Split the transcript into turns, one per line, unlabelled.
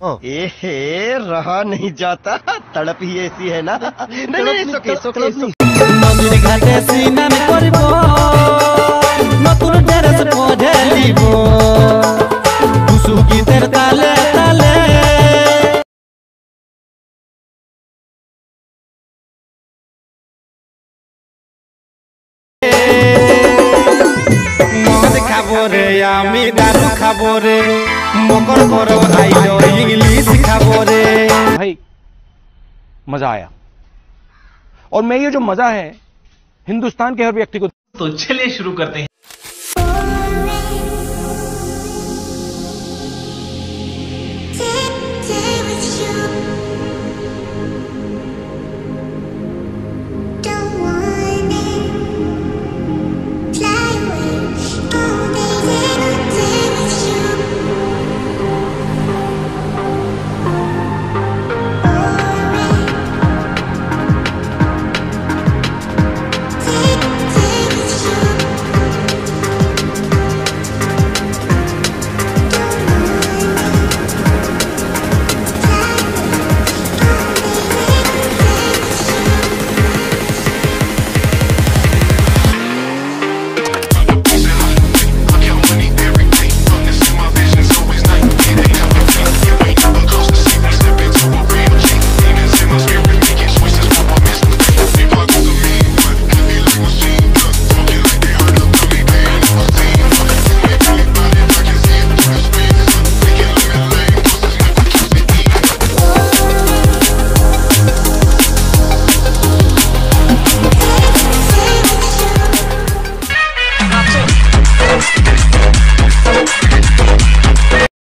एहे रहा नहीं जाता, तड़प ही ऐसी है ना। नहीं
मंदिर घाटे सीना में करबो नतुन ड्रेस पौधे लिबो खुशू गीतेर ताले ताले मद खाबो रे आमी दारू खाबो रे मकर परब आइलो इंग्लिश खाबो रे।
भाई मजा आया, और मैं ये जो मजा है हिंदुस्तान के हर व्यक्ति को।
तो चलिए शुरू करते हैं।